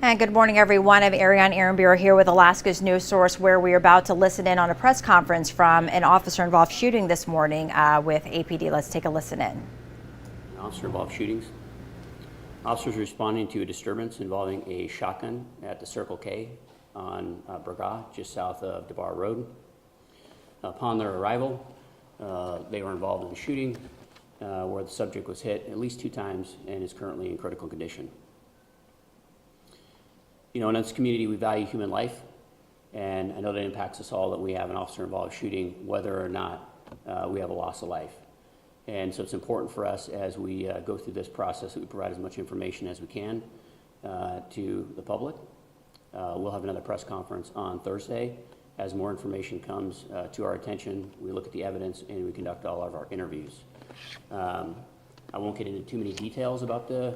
And good morning, everyone. I'm Ariane Ehrenbier here with Alaska's news source, where we are about to listen in on a press conference from an officer-involved shooting this morning with APD. Let's take a listen in. Officer-involved shootings. Officers responding to a disturbance involving a shotgun at the Circle K on Bragaw, just south of Bragaw Road. Upon their arrival, they were involved in a shooting where the subject was hit at least 2 times and is currently in critical condition. You know, in this community, we value human life, and I know that impacts us all that we have an officer-involved shooting, whether or not we have a loss of life. And so it's important for us as we go through this process that we provide as much information as we can to the public. We'll have another press conference on Thursday. As more information comes to our attention, we look at the evidence and we conduct all of our interviews. I won't get into too many details about the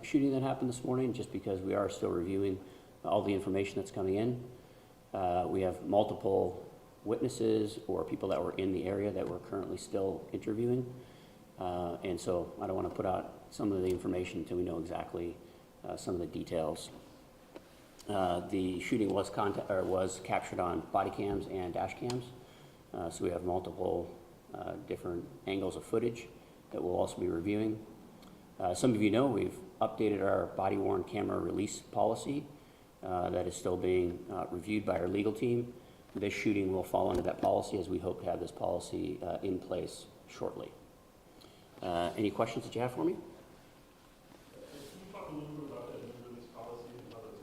shooting that happened this morning, just because we are still reviewing all the information that's coming in. We have multiple witnesses or people that were in the area that we're currently still interviewing. And so I don't want to put out some of the information until we know exactly some of the details. The shooting was captured on body cams and dash cams. So we have multiple different angles of footage that we'll also be reviewing. Some of you know we've updated our body-worn camera release policy that is still being reviewed by our legal team. This shooting will fall under that policy, as we hope to have this policy in place shortly. Any questions that you have for me? Can you talk a little bit about that new release policy and how that's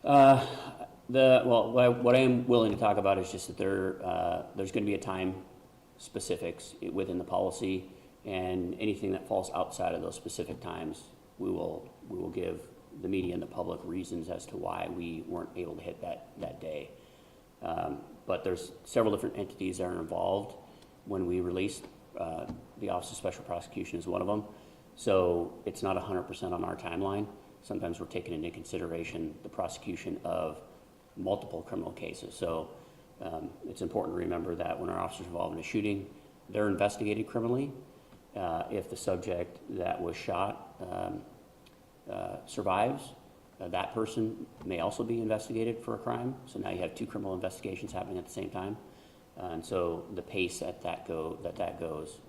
going to work? What I am willing to talk about is just that there's going to be a time specifics within the policy, and anything that falls outside of those specific times, we will give the media and the public reasons as to why we weren't able to hit that day. But there's several different entities that are involved when we released. The Office of Special Prosecution is one of them. So it's not 100% on our timeline. Sometimes we're taking into consideration the prosecution of multiple criminal cases. So it's important to remember that when our officers are involved in a shooting, they're investigated criminally. If the subject that was shot survives, that person may also be investigated for a crime. So now you have 2 criminal investigations happening at the same time. And so the pace that goes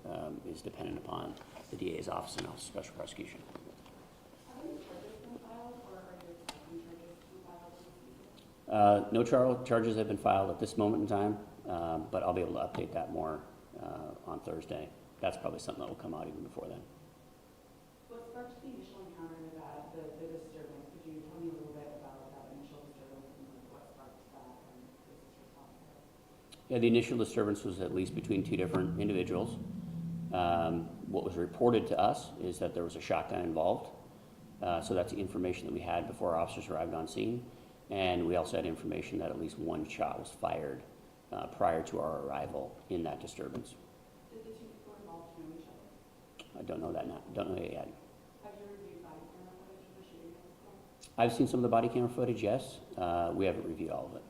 is dependent upon the DA's office and Office of Special Prosecution. No charges have been filed at this moment in time, but I'll be able to update that more on Thursday. That's probably something that will come out even before then. What sparked the initial encounter that the disturbance? Could you tell me a little bit about that initial disturbance and what sparked that and this response? Yeah, the initial disturbance was at least between 2 different individuals. What was reported to us is that there was a shotgun involved. So that's the information that we had before our officers arrived on scene. And we also had information that at least 1 shot was fired prior to our arrival in that disturbance. Did the 2 people involved know each other? I don't know that yet. Have you reviewed body camera footage of the shooting? I've seen some of the body camera footage, yes. We haven't reviewed all of it.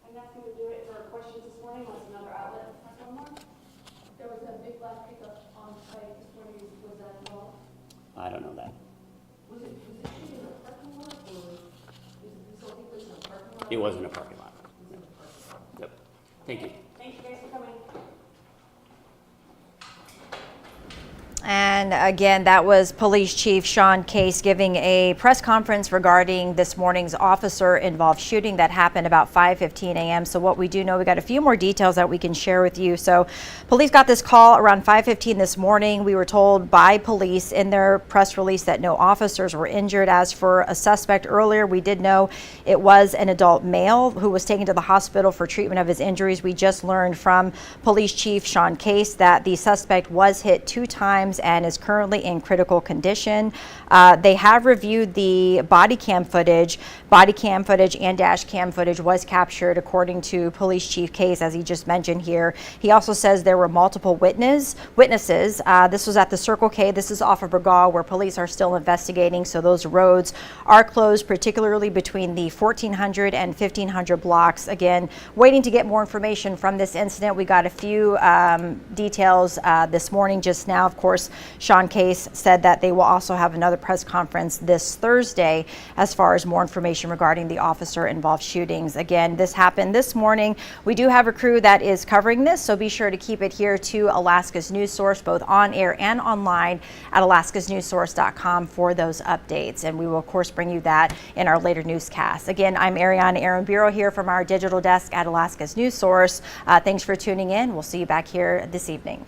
And that's going to do it for questions this morning. Unless another outlet has one more. There was a big black pickup on site this morning. Was that involved? I don't know that. Was it shooting in a parking lot, or was it this whole thing in a parking lot? It was in a parking lot. Yep. Thank you. Thank you guys for coming. And again, that was Police Chief Sean Case giving a press conference regarding this morning's officer-involved shooting that happened about 5:15 a.m. So what we do know, we got a few more details that we can share with you. So police got this call around 5:15 this morning. We were told by police in their press release that no officers were injured. As for a suspect earlier, we did know it was an adult male who was taken to the hospital for treatment of his injuries. We just learned from Police Chief Sean Case that the suspect was hit 2 times and is currently in critical condition. They have reviewed the body cam footage. Body cam footage and dash cam footage was captured according to Police Chief Case, as he just mentioned here. He also says there were multiple witnesses. This was at the Circle K. This is off of Bragaw, where police are still investigating. So those roads are closed, particularly between the 1400 and 1500 blocks. Again, waiting to get more information from this incident. We got a few details this morning just now. Of course, Sean Case said that they will also have another press conference this Thursday as far as more information regarding the officer-involved shootings. Again, this happened this morning. We do have a crew that is covering this, so be sure to keep it here to Alaska's News Source, both on air and online at alaskasnewssource.com for those updates. And we will, of course, bring you that in our later newscasts. Again, I'm Ariana Aaron-Bureau here from our digital desk at Alaska's News Source. Thanks for tuning in. We'll see you back here this evening.